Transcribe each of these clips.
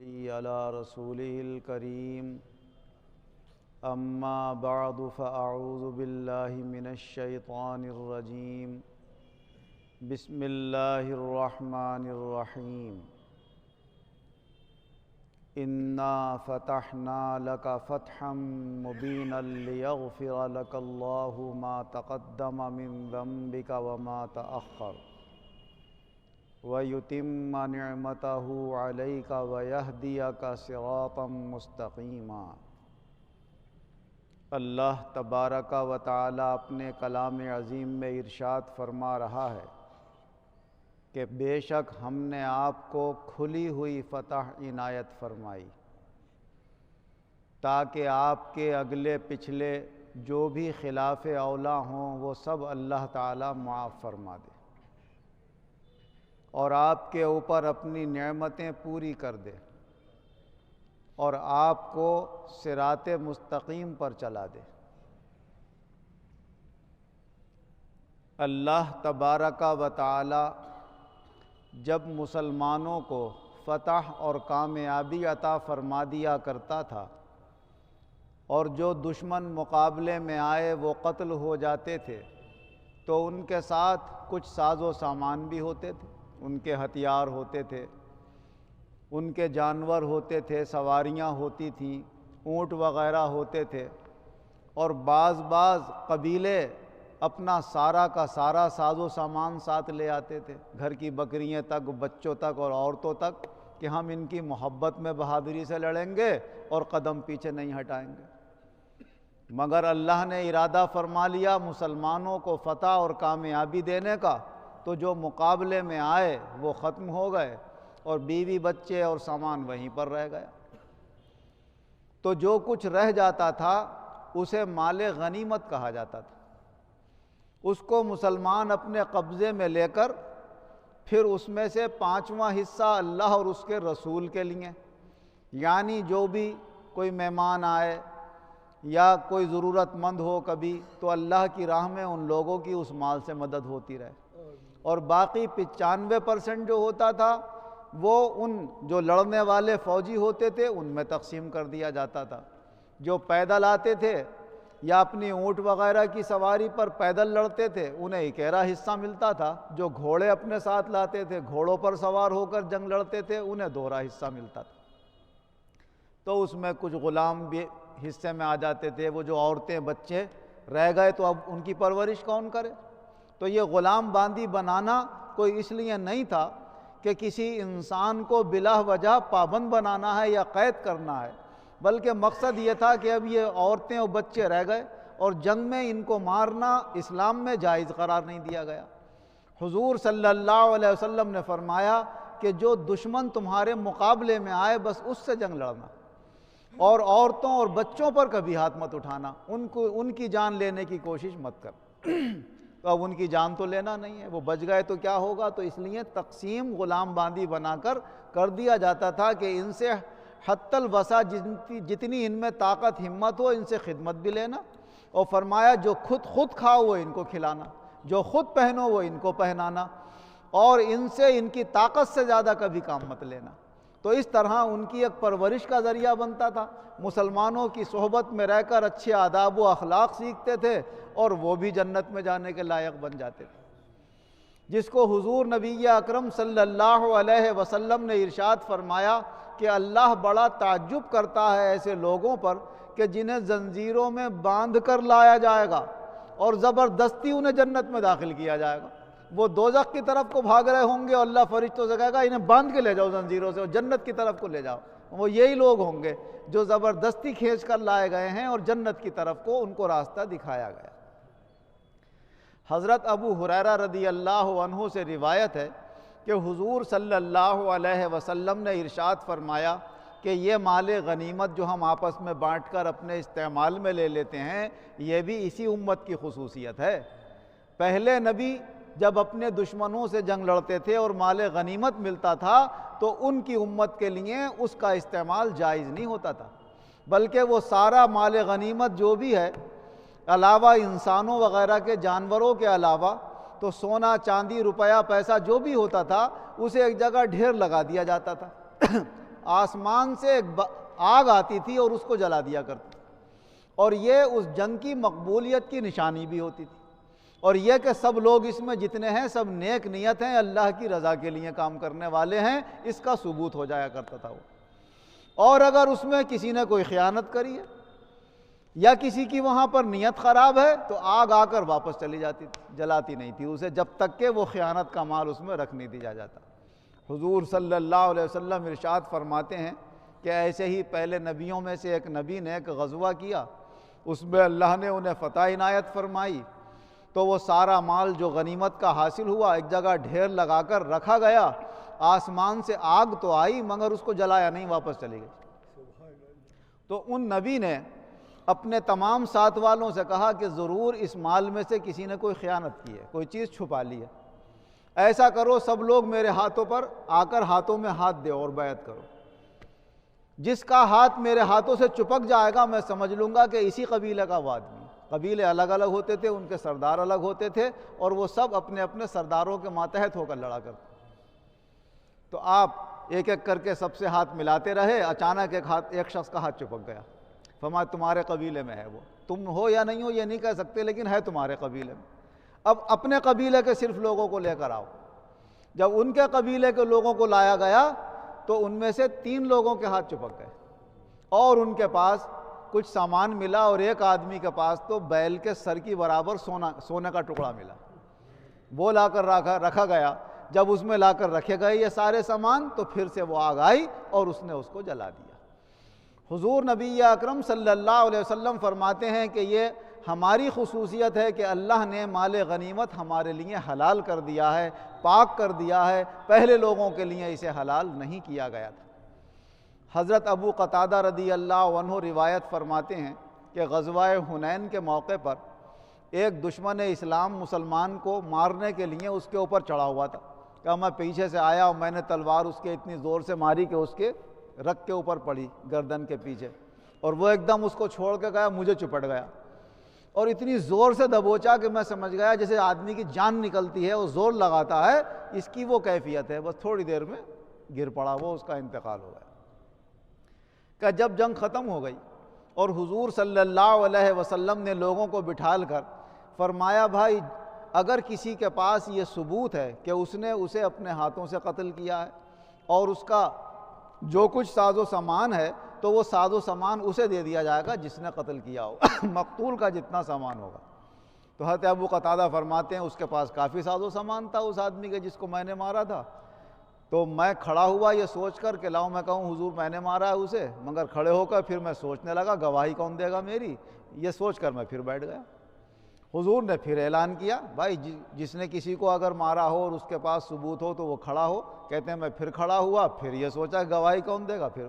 على رسوله الكريم أما بعد فأعوذ بالله من الشيطان الرجيم بسم الله الرحمن الرحيم إنا فتحنا لك فتحا مبينا ليغفر لك الله ما تقدم من ذنبك وما تأخر وَيُتِمَّ نِعْمَتَهُ عَلَيْكَ وَيَهْدِيَكَ صِرَاطًا مُسْتَقِيمًا۔ اللہ تبارک و تعالی اپنے کلام عظیم میں ارشاد فرما رہا ہے کہ بے شک ہم نے آپ کو کھلی ہوئی فتح عنایت فرمائی تاکہ آپ کے اگلے پچھلے جو بھی خلاف اولا ہوں وہ سب اللہ تعالی معاف فرما دے اور آپ کے اوپر اپنی نعمتیں پوری کر دے اور آپ کو صراط مستقیم پر چلا دے۔ اللہ تبارک و تعالی جب مسلمانوں کو فتح اور کامیابی عطا فرما دیا کرتا تھا اور جو دشمن مقابلے میں آئے وہ قتل ہو جاتے تھے تو ان کے ساتھ کچھ ساز و سامان بھی ہوتے تھے، ان کے ہتھیار ہوتے تھے، ان کے جانور ہوتے تھے، سواریاں ہوتی تھیں، اونٹ وغیرہ ہوتے تھے، اور بعض قبیلے اپنا سارا کا سارا ساز و سامان ساتھ لے آتے تھے، گھر کی بکریاں تک، بچوں تک اور عورتوں تک، کہ ہم ان کی محبت میں بہادری سے لڑیں گے اور قدم پیچھے نہیں ہٹائیں گے۔ مگر اللہ نے ارادہ فرما لیا مسلمانوں کو فتح اور کامیابی دینے کا، تو جو مقابلے میں آئے وہ ختم ہو گئے اور بیوی بچے اور سامان وہیں پر رہ گیا۔ تو جو کچھ رہ جاتا تھا اسے مال غنیمت کہا جاتا تھا، اس کو مسلمان اپنے قبضے میں لے کر پھر اس میں سے 5واں حصہ اللہ اور اس کے رسول کے لیے، یعنی جو بھی کوئی مہمان آئے یا کوئی ضرورت مند ہو کبھی تو اللہ کی راہ میں ان لوگوں کی اس مال سے مدد ہوتی رہے، اور باقی 95% جو ہوتا تھا وہ ان جو لڑنے والے فوجی ہوتے تھے ان میں تقسیم کر دیا جاتا تھا۔ جو پیدل آتے تھے یا اپنی اونٹ وغیرہ کی سواری پر پیدل لڑتے تھے انہیں 11 حصہ ملتا تھا، جو گھوڑے اپنے ساتھ لاتے تھے، گھوڑوں پر سوار ہو کر جنگ لڑتے تھے، انہیں 2 حصہ ملتا تھا۔ تو اس میں کچھ غلام بھی حصے میں آ جاتے تھے، وہ جو عورتیں بچے رہ گئے تو اب ان کی پرورش کون کرے؟ تو یہ غلام باندی بنانا کوئی اس لیے نہیں تھا کہ کسی انسان کو بلا وجہ پابند بنانا ہے یا قید کرنا ہے، بلکہ مقصد یہ تھا کہ اب یہ عورتیں اور بچے رہ گئے اور جنگ میں ان کو مارنا اسلام میں جائز قرار نہیں دیا گیا۔ حضور صلی اللہ علیہ وسلم نے فرمایا کہ جو دشمن تمہارے مقابلے میں آئے بس اس سے جنگ لڑنا، اور عورتوں اور بچوں پر کبھی ہاتھ مت اٹھانا، ان کی جان لینے کی کوشش مت کر۔ تو اب ان کی جان تو لینا نہیں ہے، وہ بچ گئے تو کیا ہوگا؟ تو اس لیے تقسیم غلام باندی بنا کر دیا جاتا تھا کہ ان سے حتی الوسع جتنی ان میں طاقت ہمت ہو ان سے خدمت بھی لینا، اور فرمایا جو خود کھاؤ وہ ان کو کھلانا، جو خود پہنو وہ ان کو پہنانا، اور ان سے ان کی طاقت سے زیادہ کبھی کام مت لینا۔ تو اس طرح ان کی ایک پرورش کا ذریعہ بنتا تھا، مسلمانوں کی صحبت میں رہ کر اچھے آداب و اخلاق سیکھتے تھے اور وہ بھی جنت میں جانے کے لائق بن جاتے تھے، جس کو حضور نبی اکرم صلی اللہ علیہ وسلم نے ارشاد فرمایا کہ اللہ بڑا تعجب کرتا ہے ایسے لوگوں پر کہ جنہیں زنجیروں میں باندھ کر لایا جائے گا اور زبردستی انہیں جنت میں داخل کیا جائے گا۔ وہ دوزخ کی طرف کو بھاگ رہے ہوں گے اور اللہ فرشتوں سے کہے گا انہیں باندھ کے لے جاؤ زنجیروں سے اور جنت کی طرف کو لے جاؤ۔ وہ یہی لوگ ہوں گے جو زبردستی کھینچ کر لائے گئے ہیں اور جنت کی طرف کو ان کو راستہ دکھایا گیا۔ حضرت ابو ہریرہ رضی اللہ عنہ سے روایت ہے کہ حضور صلی اللہ علیہ وسلم نے ارشاد فرمایا کہ یہ مال غنیمت جو ہم آپس میں بانٹ کر اپنے استعمال میں لے لیتے ہیں یہ بھی اسی امت کی خصوصیت ہے۔ پہلے نبی جب اپنے دشمنوں سے جنگ لڑتے تھے اور مال غنیمت ملتا تھا تو ان کی امت کے لیے اس کا استعمال جائز نہیں ہوتا تھا، بلکہ وہ سارا مال غنیمت جو بھی ہے علاوہ انسانوں وغیرہ کے جانوروں کے علاوہ تو سونا چاندی روپیہ پیسہ جو بھی ہوتا تھا اسے ایک جگہ ڈھیر لگا دیا جاتا تھا۔ آسمان سے ایک آگ آتی تھی اور اس کو جلا دیا کرتی، اور یہ اس جنگ کی مقبولیت کی نشانی بھی ہوتی تھی، اور یہ کہ سب لوگ اس میں جتنے ہیں سب نیک نیت ہیں، اللہ کی رضا کے لیے کام کرنے والے ہیں، اس کا ثبوت ہو جایا کرتا تھا وہ۔ اور اگر اس میں کسی نے کوئی خیانت کری ہے یا کسی کی وہاں پر نیت خراب ہے تو آگ آ کر واپس چلی جاتی تھی، جلاتی نہیں تھی اسے، جب تک کہ وہ خیانت کا مال اس میں رکھ نہیں دیا جاتا۔ حضور صلی اللہ علیہ وسلم ارشاد فرماتے ہیں کہ ایسے ہی پہلے نبیوں میں سے ایک نبی نے ایک غزوہ کیا، اس میں اللہ نے انہیں فتح عنایت فرمائی، تو وہ سارا مال جو غنیمت کا حاصل ہوا ایک جگہ ڈھیر لگا کر رکھا گیا، آسمان سے آگ تو آئی مگر اس کو جلایا نہیں، واپس چلی گئی۔ تو ان نبی نے اپنے تمام ساتھ والوں سے کہا کہ ضرور اس مال میں سے کسی نے کوئی خیانت کی ہے، کوئی چیز چھپا لی ہے، ایسا کرو سب لوگ میرے ہاتھوں پر آ کر ہاتھوں میں ہاتھ دو اور بیعت کرو، جس کا ہاتھ میرے ہاتھوں سے چپک جائے گا میں سمجھ لوں گا کہ اسی قبیلے کا وہ آدمی۔ قبیلے الگ الگ ہوتے تھے، ان کے سردار الگ ہوتے تھے، اور وہ سب اپنے اپنے سرداروں کے ماتحت ہو کر لڑا کرتے۔ تو آپ ایک ایک کر کے سب سے ہاتھ ملاتے رہے، اچانک ایک شخص کا ہاتھ چپک گیا، فرمایا تمہارے قبیلے میں ہے وہ، تم ہو یا نہیں ہو یہ نہیں کہہ سکتے لیکن ہے تمہارے قبیلے میں، اب اپنے قبیلے کے صرف لوگوں کو لے کر آؤ۔ جب ان کے قبیلے کے لوگوں کو لایا گیا تو ان میں سے 3 لوگوں کے ہاتھ چپک گئے، اور ان کے پاس کچھ سامان ملا، اور ایک آدمی کے پاس تو بیل کے سر کی برابر سونے کا ٹکڑا ملا، وہ لا کر رکھا گیا۔ جب اس میں لا کر رکھے گئے یہ سارے سامان تو پھر سے وہ آگ آئی اور اس نے اس کو جلا دیا۔ حضور نبی اکرم صلی اللہ علیہ وسلم فرماتے ہیں کہ یہ ہماری خصوصیت ہے کہ اللہ نے مال غنیمت ہمارے لیے حلال کر دیا ہے، پاک کر دیا ہے، پہلے لوگوں کے لیے اسے حلال نہیں کیا گیا تھا۔ حضرت ابو قتادہ رضی اللہ عنہ روایت فرماتے ہیں کہ غزوہ حنین کے موقع پر ایک دشمن اسلام مسلمان کو مارنے کے لیے اس کے اوپر چڑھا ہوا تھا، کہ میں پیچھے سے آیا اور میں نے تلوار اس کے اتنی زور سے ماری کہ اس کے رگ کے اوپر پڑی، گردن کے پیچھے، اور وہ ایک دم اس کو چھوڑ کے گیا، مجھے چپٹ گیا، اور اتنی زور سے دبوچا کہ میں سمجھ گیا جیسے آدمی کی جان نکلتی ہے، وہ زور لگاتا ہے، اس کی وہ کیفیت ہے، بس تھوڑی دیر میں گر پڑا، وہ اس کا انتقال ہو گیا۔ کہ جب جنگ ختم ہو گئی اور حضور صلی اللہ علیہ وسلم نے لوگوں کو بٹھال کر فرمایا بھائی اگر کسی کے پاس یہ ثبوت ہے کہ اس نے اسے اپنے ہاتھوں سے قتل کیا ہے اور اس کا جو کچھ ساز و سامان ہے تو وہ ساز و سامان اسے دے دیا جائے گا جس نے قتل کیا ہو، مقتول کا جتنا سامان ہوگا۔ تو حضرت ابو قتادہ فرماتے ہیں اس کے پاس کافی ساز و سامان تھا اس آدمی کے جس کو میں نے مارا تھا، تو میں کھڑا ہوا یہ سوچ کر کہ لاؤ میں کہوں حضور میں نے مارا ہے اسے، مگر کھڑے ہو کر پھر میں سوچنے لگا گواہی کون دے گا میری، یہ سوچ کر میں پھر بیٹھ گیا۔ حضور نے پھر اعلان کیا بھائی جس نے کسی کو اگر مارا ہو اور اس کے پاس ثبوت ہو تو وہ کھڑا ہو۔ کہتے ہیں میں پھر کھڑا ہوا، پھر یہ سوچا گواہی کون دے گا۔ پھر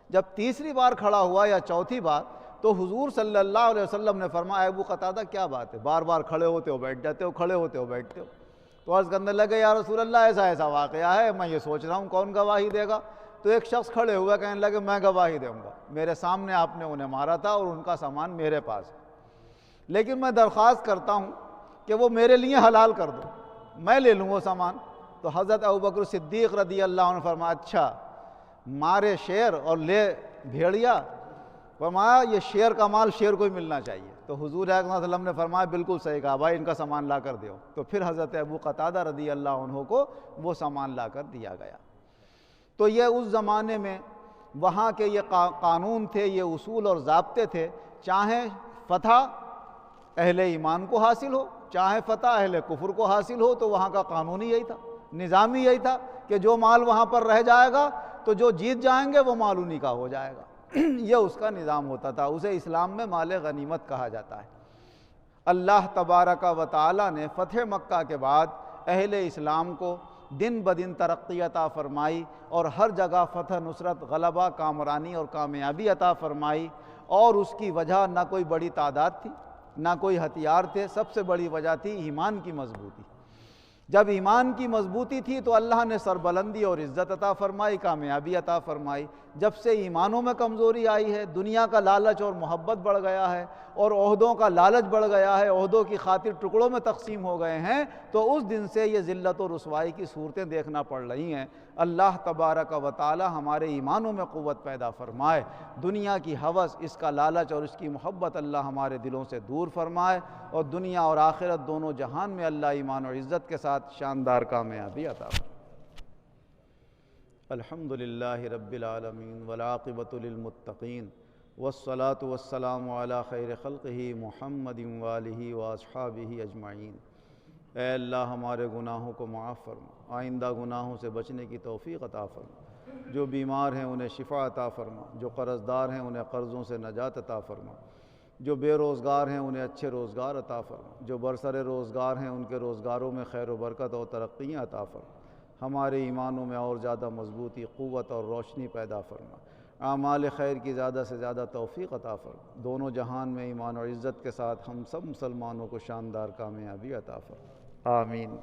جب تیسری بار کھڑا ہوا یا چوتھی بار تو حضور صلی اللہ علیہ وسلم نے فرمایا ابو قتادہ کیا بات ہے، بار بار کھڑے ہوتے ہو بیٹھ جاتے ہو، کھڑے ہوتے ہو بیٹھتے ہو۔ تو عرض کرنے لگے یا رسول اللہ ایسا واقعہ ہے، میں یہ سوچ رہا ہوں کون گواہی دے گا۔ تو ایک شخص کھڑے ہوا کہنے لگے میں گواہی دوں گا، میرے سامنے آپ نے انہیں مارا تھا اور ان کا سامان میرے پاس ہے، لیکن میں درخواست کرتا ہوں کہ وہ میرے لیے حلال کر دو، میں لے لوں وہ سامان۔ تو حضرت ابوبکر صدیق رضی اللہ عنہ فرمایا اچھا مارے شیر اور لے بھیڑیا، فرمایا یہ شیر کا مال شیر کو ہی ملنا چاہیے۔ تو حضور اکرم صلی اللہ علیہ وسلم نے فرمایا بالکل صحیح کہا بھائی ان کا سامان لا کر دیو۔ تو پھر حضرت ابو قتادہ رضی اللہ عنہ کو وہ سامان لا کر دیا گیا۔ تو یہ اس زمانے میں وہاں کے یہ قانون تھے، یہ اصول اور ضابطے تھے، چاہے فتح اہل ایمان کو حاصل ہو چاہے فتح اہل کفر کو حاصل ہو، تو وہاں کا قانون ہی یہی تھا، نظام ہی یہی تھا کہ جو مال وہاں پر رہ جائے گا تو جو جیت جائیں گے وہ مال انہی کا ہو جائے گا۔ یہ اس کا نظام ہوتا تھا، اسے اسلام میں مال غنیمت کہا جاتا ہے۔ اللہ تبارک و تعالی نے فتح مکہ کے بعد اہل اسلام کو دن بدن ترقی عطا فرمائی اور ہر جگہ فتح، نصرت، غلبہ، کامرانی اور کامیابی عطا فرمائی، اور اس کی وجہ نہ کوئی بڑی تعداد تھی نہ کوئی ہتھیار تھے، سب سے بڑی وجہ تھی ایمان کی مضبوطی۔ جب ایمان کی مضبوطی تھی تو اللہ نے سربلندی اور عزت عطا فرمائی، کامیابی عطا فرمائی۔ جب سے ایمانوں میں کمزوری آئی ہے، دنیا کا لالچ اور محبت بڑھ گیا ہے، اور عہدوں کا لالچ بڑھ گیا ہے، عہدوں کی خاطر ٹکڑوں میں تقسیم ہو گئے ہیں، تو اس دن سے یہ ذلت و رسوائی کی صورتیں دیکھنا پڑ رہی ہیں۔ اللہ تبارک و تعالی ہمارے ایمانوں میں قوت پیدا فرمائے، دنیا کی ہوس، اس کا لالچ اور اس کی محبت اللہ ہمارے دلوں سے دور فرمائے، اور دنیا اور آخرت دونوں جہان میں اللہ ایمان و عزت کے ساتھ شاندار کامیابی عطا فرمائے۔ الحمدللہ رب العالمین والعاقبۃ للمتقین والصلاة والسلام علی خیر خلقہ محمد وآلہ واصحابہ اجمعین۔ اے اللہ ہمارے گناہوں کو معاف فرما، آئندہ گناہوں سے بچنے کی توفیق عطا فرما، جو بیمار ہیں انہیں شفا عطا فرما، جو قرض دار ہیں انہیں قرضوں سے نجات عطا فرما، جو بے روزگار ہیں انہیں اچھے روزگار عطا فرما، جو برسر روزگار ہیں ان کے روزگاروں میں خیر و برکت اور ترقیاں عطا فرما، ہمارے ایمانوں میں اور زیادہ مضبوطی، قوت اور روشنی پیدا فرما، اعمال خیر کی زیادہ سے زیادہ توفیق عطا فرما، دونوں جہان میں ایمان اور عزت کے ساتھ ہم سب مسلمانوں کو شاندار کامیابی عطا فرما، آمین۔